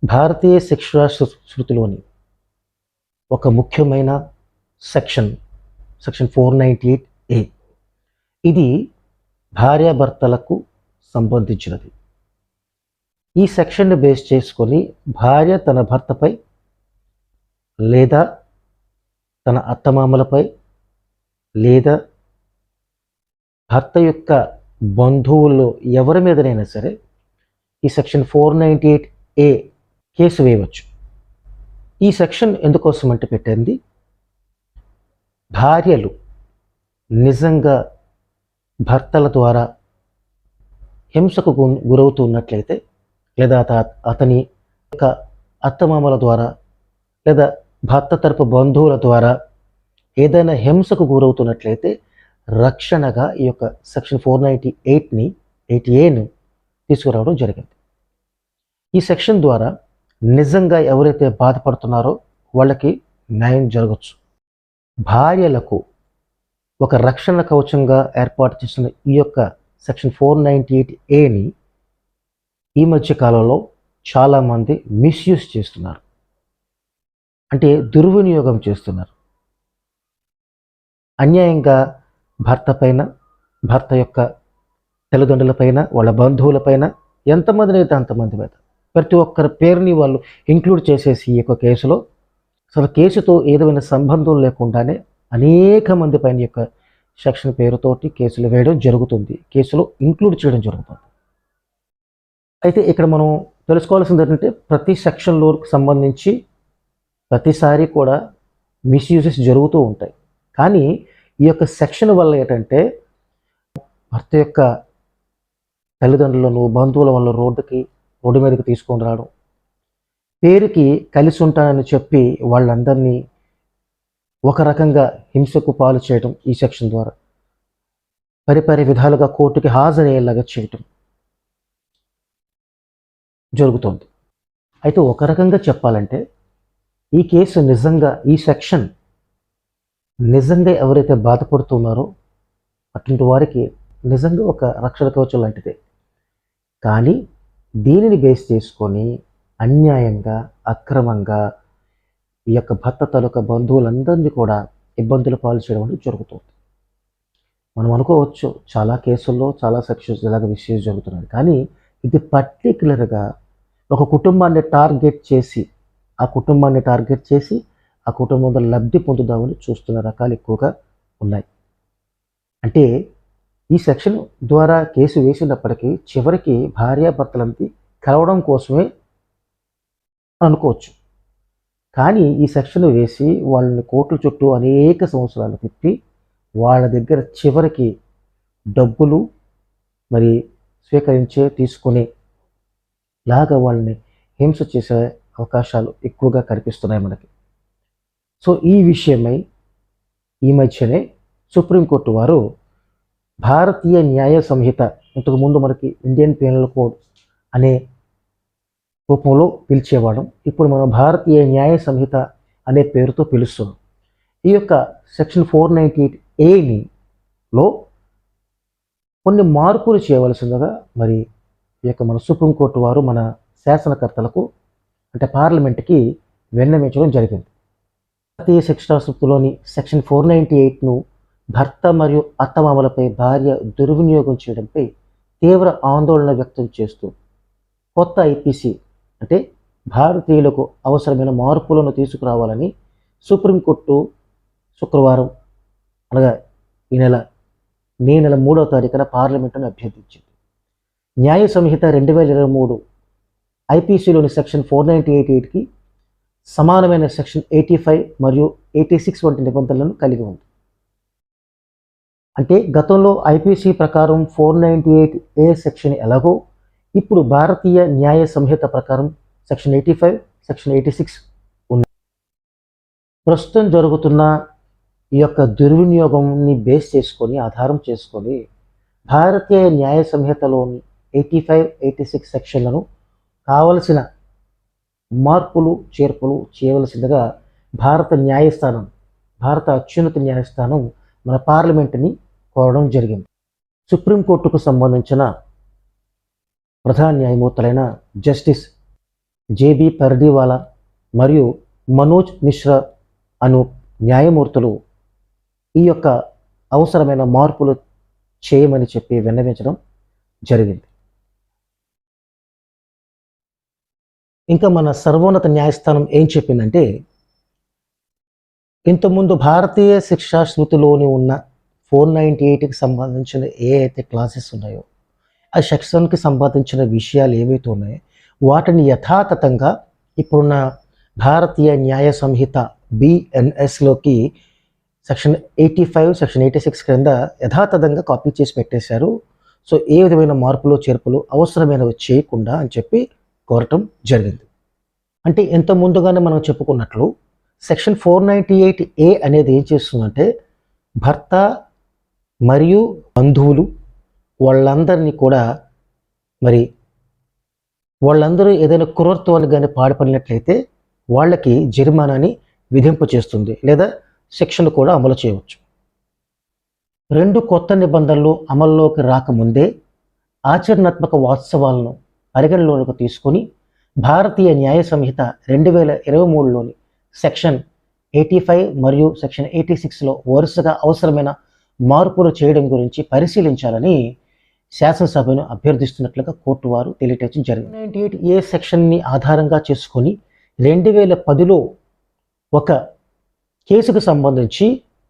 భారతీయ శిక్షా శృతిలోని ఒక ముఖ్యమైన సెక్షన్ 498A. ఇది భార్యాభర్తలకు సంబంధించినది. ఈ సెక్షన్ని బేస్ చేసుకొని భార్య తన భర్తపై లేదా తన అత్తమామలపై లేదా భర్త యొక్క బంధువుల్లో ఎవరి మీదనైనా సరే ఈ సెక్షన్ 498A కేసు వేయవచ్చు. ఈ సెక్షన్ ఎందుకోసం అంటే పెట్టింది, భార్యలు నిజంగా భర్తల ద్వారా హింసకు గురవుతున్నట్లయితే లేదా అతని యొక్క అత్తమామల ద్వారా లేదా భర్త తరపు బంధువుల ద్వారా ఏదైనా హింసకు గురవుతున్నట్లయితే రక్షణగా ఈ యొక్క సెక్షన్ 498ని తీసుకురావడం జరిగింది. ఈ సెక్షన్ ద్వారా నిజంగా ఎవరైతే బాధపడుతున్నారో వాళ్ళకి న్యాయం జరగచ్చు. భార్యలకు ఒక రక్షణ కవచంగా ఏర్పాటు చేసిన ఈ యొక్క సెక్షన్ 498Aని ఈ మధ్య కాలంలో చాలామంది మిస్యూజ్ చేస్తున్నారు, అంటే దుర్వినియోగం చేస్తున్నారు. అన్యాయంగా భర్త పైన, భర్త యొక్క తల్లిదండ్రులపైన, వాళ్ళ బంధువులపైన, ఎంతమందిని అయితే అంతమంది మీద ప్రతి ఒక్కరి పేరుని వాళ్ళు ఇంక్లూడ్ చేసేసి ఈ యొక్క కేసులో అసలు కేసుతో ఏదైనా సంబంధం లేకుండానే అనేక మంది పైన యొక్క సెక్షన్ పేరుతోటి కేసులు వేయడం జరుగుతుంది, కేసులో ఇంక్లూడ్ చేయడం జరుగుతుంది. అయితే ఇక్కడ మనం తెలుసుకోవాల్సింది ఏంటంటే ప్రతి సెక్షన్లోకి సంబంధించి ప్రతిసారి కూడా మిస్యూజెస్ జరుగుతూ ఉంటాయి. కానీ ఈ యొక్క సెక్షన్ వల్ల ఏంటంటే భర్త యొక్క తల్లిదండ్రులను, బంధువుల వల్ల రోడ్డు మీదకి తీసుకొని రావడం, పేరుకి కలిసి ఉంటానని చెప్పి వాళ్ళందరినీ ఒక రకంగా హింసకు పాలు చేయడం ఈ సెక్షన్ ద్వారా పరిపరి విధాలుగా కోర్టుకి హాజరయ్యేలాగా చేయటం జరుగుతుంది. అయితే ఒక రకంగా చెప్పాలంటే ఈ కేసు నిజంగా, ఈ సెక్షన్ నిజంగా ఎవరైతే బాధపడుతున్నారో అటువంటి వారికి నిజంగా ఒక రక్షణ కవచం లాంటిదే. కానీ దీనిని బేస్ చేసుకొని అన్యాయంగా, అక్రమంగా ఈ యొక్క భర్త తాలూకా బంధువులందరినీ కూడా ఇబ్బందులు పాలు చేయడం అనేది జరుగుతుంది. మనం అనుకోవచ్చు చాలా కేసుల్లో చాలా సెక్షన్స్ ఇలాగ మిస్యూజ్ జరుగుతున్నాయి, కానీ ఇది పర్టికులర్గా ఒక కుటుంబాన్ని టార్గెట్ చేసి ఆ కుటుంబంలో లబ్ధి పొందుదామని చూస్తున్న రకాలు ఎక్కువగా ఉన్నాయి. అంటే ఈ సెక్షన్ ద్వారా కేసు వేసినప్పటికీ చివరికి భార్యాభర్తలంతా కలవడం కోసమే అనుకోవచ్చు. కానీ ఈ సెక్షన్ వేసి వాళ్ళని కోర్టుల చుట్టూ అనేక సంవత్సరాలు తిప్పి వాళ్ళ దగ్గర చివరికి డబ్బులు మరి తీసుకునే లాగా వాళ్ళని హింస చేసే అవకాశాలు ఎక్కువగా కనిపిస్తున్నాయి మనకి. సో ఈ విషయమై ఈ మధ్యనే సుప్రీంకోర్టు వారు భారతీయ న్యాయ సంహిత, ఇంతకుముందు మనకి ఇండియన్ పీనల్ కోడ్ అనే రూపంలో పిలిచేవాళ్ళం, ఇప్పుడు మనం భారతీయ న్యాయ సంహిత అనే పేరుతో పిలుస్తున్నాం. ఈ యొక్క సెక్షన్ 498Aలో కొన్ని మార్పులు చేయవలసిందిగా మరి ఈ యొక్క మన సుప్రీంకోర్టు వారు మన శాసనకర్తలకు అంటే పార్లమెంట్కి విన్నవించడం జరిగింది. భారతీయ శిక్షా స్మృతిలోని సెక్షన్ 498ను భర్త మరియు అత్తమామలపై భార్య దుర్వినియోగం చేయడంపై తీవ్ర ఆందోళన వ్యక్తం చేస్తూ కొత్త ఐపీసీ అంటే భారతీయులకు అవసరమైన మార్పులను తీసుకురావాలని సుప్రీంకోర్టు శుక్రవారం అనగా మే నెల 3వ తారీఖున పార్లమెంటును అభ్యర్థించింది. న్యాయ సంహిత 2023 ఐపీసీలోని సెక్షన్ 498కి సమానమైన సెక్షన్ 85 మరియు 86 వంటి నిబంధనలను కలిగి ఉంది. అంటే గతంలో ఐపీసీ ప్రకారం 498A సెక్షన్ ఎలాగో ఇప్పుడు భారతీయ న్యాయ సంహిత ప్రకారం సెక్షన్ 85, సెక్షన్ 86 ఉన్నాయి. ప్రస్తుతం జరుగుతున్న ఈ యొక్క దుర్వినియోగంని బేస్ చేసుకొని, ఆధారం చేసుకొని భారతీయ న్యాయ సంహితలోని 85, 86 సెక్షన్లను కావలసిన మార్పులు చేర్పులు చేయవలసిందిగా భారత అత్యున్నత న్యాయస్థానం మన పార్లమెంటుని కోరడం జరిగింది. సుప్రీంకోర్టుకు సంబంధించిన ప్రధాన న్యాయమూర్తులైన జస్టిస్ జేబీ పర్డీవాలా మరియు మనోజ్ మిశ్రా అను న్యాయమూర్తులు ఈ యొక్క అవసరమైన మార్పులు చేయమని చెప్పి విన్నవించడం జరిగింది. ఇంకా మన సర్వోన్నత న్యాయస్థానం ఏం చెప్పిందంటే, ఇంతకుముందు భారతీయ శిక్షా స్మృతిలోని ఉన్న 498కి సంబంధించిన ఏ అయితే క్లాసెస్ ఉన్నాయో ఆ సెక్షన్కి సంబంధించిన విషయాలు ఏవైతే ఉన్నాయో వాటిని యథాతథంగా ఇప్పుడున్న భారతీయ న్యాయ సంహిత బిఎన్ఎస్లోకి సెక్షన్ 85 సెక్షన్ 86 క్రింద యథాతథంగా కాపీ చేసి పెట్టేశారు. సో ఏ విధమైన మార్పులు చేర్పులు అవసరమైనవి చేయకుండా అని చెప్పి కోరటం జరిగింది. అంటే ఎంత ముందుగానే మనం చెప్పుకున్నట్లు సెక్షన్ 498A అనేది ఏం చేస్తుందంటే భర్త మరియు బంధువులు వాళ్ళందరినీ కూడా మరి వాళ్ళందరూ ఏదైనా క్రూరత్వాన్ని కానీ పాడుపడినట్లయితే వాళ్ళకి జరిమానాని విధింపు చేస్తుంది లేదా శిక్షను కూడా అమలు చేయవచ్చు. 2 కొత్త నిబంధనలు అమల్లోకి రాకముందే ఆచరణాత్మక వాస్తవాలను పరిగణలోకి తీసుకొని భారతీయ న్యాయ సంహిత 2023లోని సెక్షన్ 85 మరియు సెక్షన్ 86లో వరుసగా అవసరమైన మార్పులు చేయడం గురించి పరిశీలించాలని శాసనసభను అభ్యర్థిస్తున్నట్లుగా కోర్టు వారు తెలియటం జరిగింది. 498A సెక్షన్ని ఆధారంగా చేసుకొని 2010లో ఒక కేసుకు సంబంధించి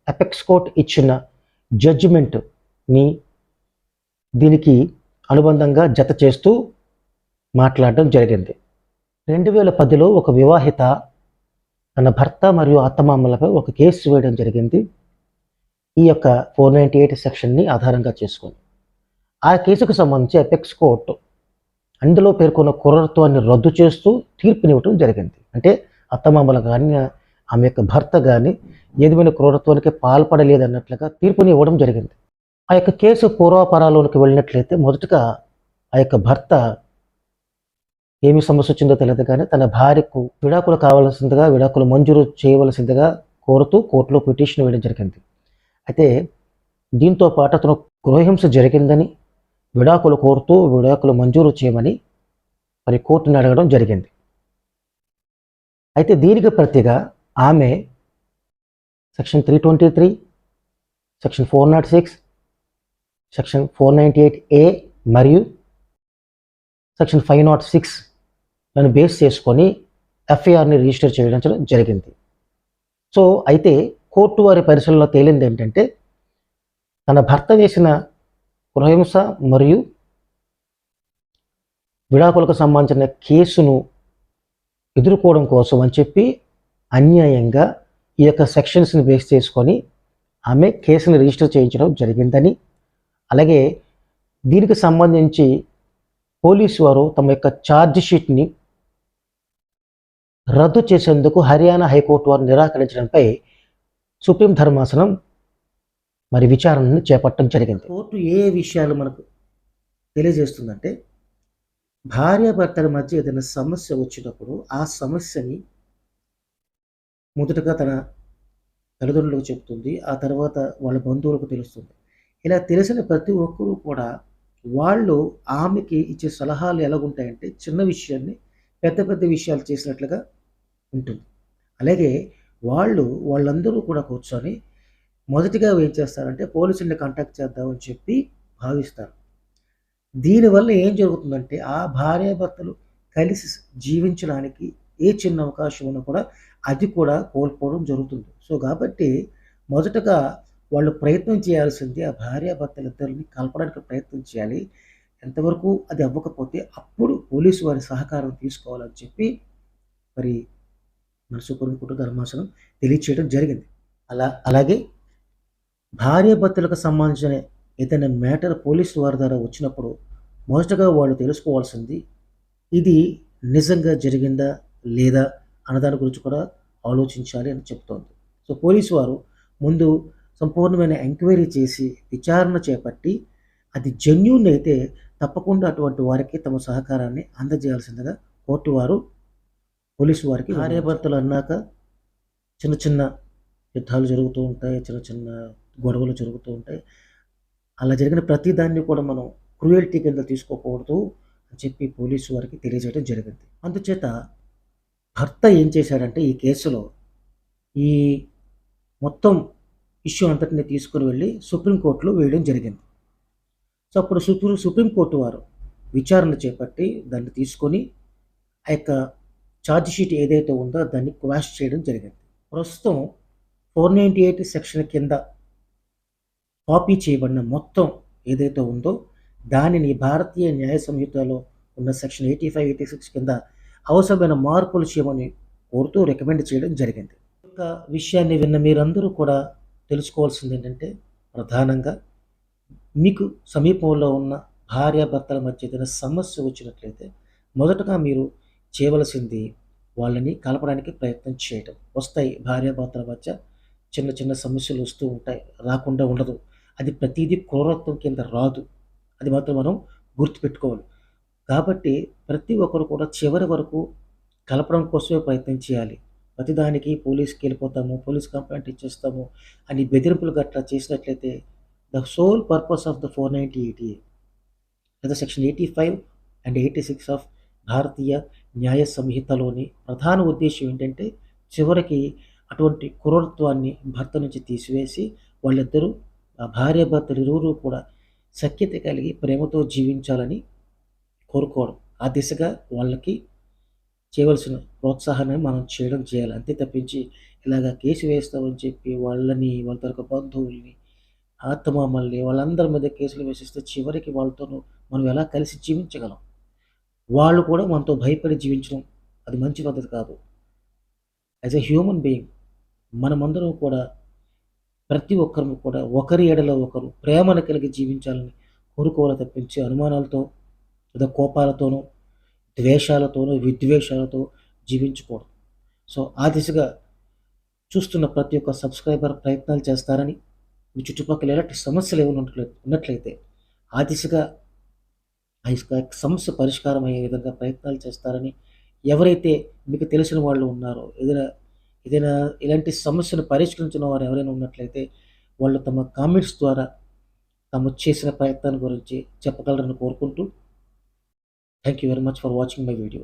అపెక్స్ కోర్ట్ ఇచ్చిన జడ్జిమెంట్ని దీనికి అనుబంధంగా జత చేస్తూ మాట్లాడడం జరిగింది. 2010లో ఒక వివాహిత తన భర్త మరియు అత్తమామలపై ఒక కేసు వేయడం జరిగింది. ఈ యొక్క 498 సెక్షన్ని ఆధారంగా చేసుకొని ఆ కేసుకు సంబంధించి అపెక్స్ కోర్టు అందులో పేర్కొన్న క్రూరత్వాన్ని రద్దు చేస్తూ తీర్పునివ్వడం జరిగింది. అంటే అత్తమామలు కానీ ఆమె యొక్క భర్త కానీ ఏదైనా క్రూరత్వానికి పాల్పడలేదన్నట్లుగా తీర్పుని ఇవ్వడం జరిగింది. ఆ యొక్క కేసు పూర్వాపరాల్లోనికి వెళ్ళినట్లయితే మొదటగా ఆ యొక్క భర్త ఏమి సమస్య వచ్చిందో తెలియదు కానీ తన భార్యకు విడాకులు కావాల్సిందిగా విడాకులు మంజూరు చేయవలసిందిగా కోరుతూ కోర్టులో పిటిషన్ వేయడం జరిగింది. అయితే దీంతో పాటు అతను గృహహింస జరిగిందని విడాకులు కోరుతూ విడాకులు మంజూరు చేయమని మరి కోర్టుని అడగడం జరిగింది. అయితే దీనికి ప్రతిగా ఆమె సెక్షన్ 323, సెక్షన్ 406, సెక్షన్ 498A మరియు సెక్షన్ 506లను బేస్ చేసుకొని ఎఫ్ఐఆర్ని రిజిస్టర్ చేయడం జరిగింది. సో అయితే కోర్టు వారి పరిశీలనలో తేలింది ఏంటంటే తన భర్త చేసిన గృహహింస మరియు విడాకులకు సంబంధించిన కేసును ఎదుర్కోవడం కోసం అని చెప్పి అన్యాయంగా ఈ యొక్క సెక్షన్స్ని బేస్ చేసుకొని ఆమె కేసుని రిజిస్టర్ చేయించడం జరిగిందని, అలాగే దీనికి సంబంధించి పోలీసు వారు తమ యొక్క ఛార్జ్ షీట్ని రద్దు చేసేందుకు హర్యానా హైకోర్టు వారు నిరాకరించడంపై సుప్రీం ధర్మాసనం మరి విచారణను చేపట్టడం జరిగింది. కోర్టు ఏ విషయాలు మనకు తెలియజేస్తుందంటే భార్యాభర్తల మధ్య ఏదైనా సమస్య వచ్చినప్పుడు ఆ సమస్యని మొదటగా తన తల్లిదండ్రులకు చెప్తుంది, ఆ తర్వాత వాళ్ళ బంధువులకు తెలుస్తుంది. ఇలా తెలిసిన ప్రతి ఒక్కరూ కూడా వాళ్ళు ఆమెకి ఇచ్చే సలహాలు ఎలాగుంటాయంటే చిన్న విషయాన్ని పెద్ద పెద్ద విషయాలు చేసినట్లుగా ఉంటుంది. అలాగే వాళ్ళందరూ కూడా కూర్చొని మొదటిగా ఏం చేస్తారంటే పోలీసుల్ని కాంటాక్ట్ చేద్దామని చెప్పి భావిస్తారు. దీనివల్ల ఏం జరుగుతుందంటే ఆ భార్యాభర్తలు కలిసి జీవించడానికి ఏ చిన్న అవకాశం ఉన్నా కూడా అది కూడా కోల్పోవడం జరుగుతుంది. సో కాబట్టి మొదటగా వాళ్ళు ప్రయత్నం చేయాల్సింది ఆ భార్యాభర్తలిద్దరిని కలపడానికి ప్రయత్నం చేయాలి. ఎంతవరకు అది అవ్వకపోతే అప్పుడు పోలీసు వారి సహకారం తీసుకోవాలని చెప్పి మరి మన సుప్రీంకోర్టు ధర్మాసనం తెలియచేయడం జరిగింది. అలాగే భార్యాభర్తలకు సంబంధించిన ఏదైనా మ్యాటర్ పోలీసు వారి ద్వారా వచ్చినప్పుడు మొదటగా వాళ్ళు తెలుసుకోవాల్సింది ఇది నిజంగా జరిగిందా లేదా అన్నదాని గురించి కూడా ఆలోచించాలి అని చెప్తోంది. సో పోలీసు వారు ముందు సంపూర్ణమైన ఎంక్వైరీ చేసి విచారణ చేపట్టి అది జెన్యూన్ అయితే తప్పకుండా అటువంటి వారికి తమ సహకారాన్ని అందజేయాల్సిందిగా కోర్టు వారు పోలీసు వారికి భార్యాభర్తలు అన్నాక చిన్న చిన్న యుద్ధాలు జరుగుతూ ఉంటాయి, చిన్న చిన్న గొడవలు జరుగుతూ ఉంటాయి. అలా జరిగిన ప్రతి దాన్ని కూడా మనం క్రూయల్టీ కింద తీసుకోకూడదు అని చెప్పి పోలీసు వారికి తెలియజేయడం జరిగింది. అందుచేత భర్త ఏం చేశాడంటే ఈ కేసులో ఈ మొత్తం ఇష్యూ అంతటిని తీసుకొని వెళ్ళి సుప్రీంకోర్టులో వేయడం జరిగింది. సో అప్పుడు సుప్రీంకోర్టు వారు విచారణ చేపట్టి దాన్ని తీసుకొని ఆ యొక్క ఛార్జ్ షీట్ ఏదైతే ఉందో దాన్ని క్వాష్ చేయడం జరిగింది. ప్రస్తుతం 498 సెక్షన్ కింద కాపీ చేయబడిన మొత్తం ఏదైతే ఉందో దానిని భారతీయ న్యాయ సంహితలో ఉన్న సెక్షన్ 85, 86 కింద అవసరమైన మార్పులు చేయమని కోరుతూ రికమెండ్ చేయడం జరిగింది. ఒక విషయాన్ని విన్న మీరందరూ కూడా తెలుసుకోవాల్సింది ఏంటంటే, ప్రధానంగా మీకు సమీపంలో ఉన్న భార్యాభర్తల మధ్య ఏదైనా సమస్య వచ్చినట్లయితే మొదటగా మీరు చేయవలసింది వాళ్ళని కలపడానికి ప్రయత్నం చేయటం. వస్తాయి భార్యాభర్తల మధ్య చిన్న చిన్న సమస్యలు వస్తూ ఉంటాయి, రాకుండా ఉండదు. అది ప్రతీదీ క్రూరత్వం కింద రాదు. అది మాత్రం మనం గుర్తుపెట్టుకోవాలి. కాబట్టి ప్రతి ఒక్కరు కూడా చివరి వరకు కలపడం కోసమే ప్రయత్నం చేయాలి. ప్రతిదానికి పోలీస్‌కి వెళ్ళిపోతాము, పోలీస్ కంప్లెయింట్ ఇచ్చేస్తాము అని బెదిరింపులు గట్రా చేసినట్లయితే the sole purpose of the 498 లేదా సెక్షన్ 85 అండ్ 86 ఆఫ్ భారతీయ న్యాయ సంహితలోని ప్రధాన ఉద్దేశ్యం ఏంటంటే, చివరికి అటువంటి క్రూరత్వాన్ని భర్త నుంచి తీసివేసి వాళ్ళిద్దరూ భార్యాభర్తలు ఇరువురు కూడా సఖ్యత కలిగి ప్రేమతో జీవించాలని కోరుకోవడం. ఆ దిశగా వాళ్ళకి చేయవలసిన ప్రోత్సాహాన్ని మనం చేయాలి. అంతే తప్పించి ఇలాగ కేసు వేస్తామని చెప్పి వాళ్ళని, వాళ్ళ తాలూకా బంధువుల్ని, అత్తమామల్ని వాళ్ళందరి మీద కేసులు వేసిస్తే చివరికి వాళ్ళతోను మనం ఎలా కలిసి జీవించగలం? వాళ్ళు కూడా మనతో భయపడి జీవించడం అది మంచి పద్ధతి కాదు. యాజ్ ఎ హ్యూమన్ బీయింగ్ మనమందరం కూడా ప్రతి ఒక్కరు కూడా ఒకరి ఎడల ఒకరు ప్రేమను కలిగి జీవించాలని కోరుకోవాలి తప్పించి అనుమానాలతో లేదా కోపాలతోనో, ద్వేషాలతోనో, విద్వేషాలతో జీవించకూడదు. సో ఆ దిశగా చూస్తున్న ప్రతి ఒక్క సబ్స్క్రైబర్ ప్రయత్నాలు చేస్తారని, మీ చుట్టుపక్కల ఎలాంటి సమస్యలు ఏమైనా ఉన్నట్లయితే ఆ దిశగా ఆ సమస్య పరిష్కారం అయ్యే విధంగా ప్రయత్నాలు చేస్తారని, ఎవరైతే మీకు తెలిసిన వాళ్ళు ఉన్నారో, ఏదైనా ఏదైనా ఇలాంటి సమస్యను పరిష్కరించిన వారు ఎవరైనా ఉన్నట్లయితే వాళ్ళు తమ కామెంట్స్ ద్వారా తాము చేసిన ప్రయత్నాన్ని గురించి చెప్పగలరని కోరుకుంటూ, thank you very much for watching my video.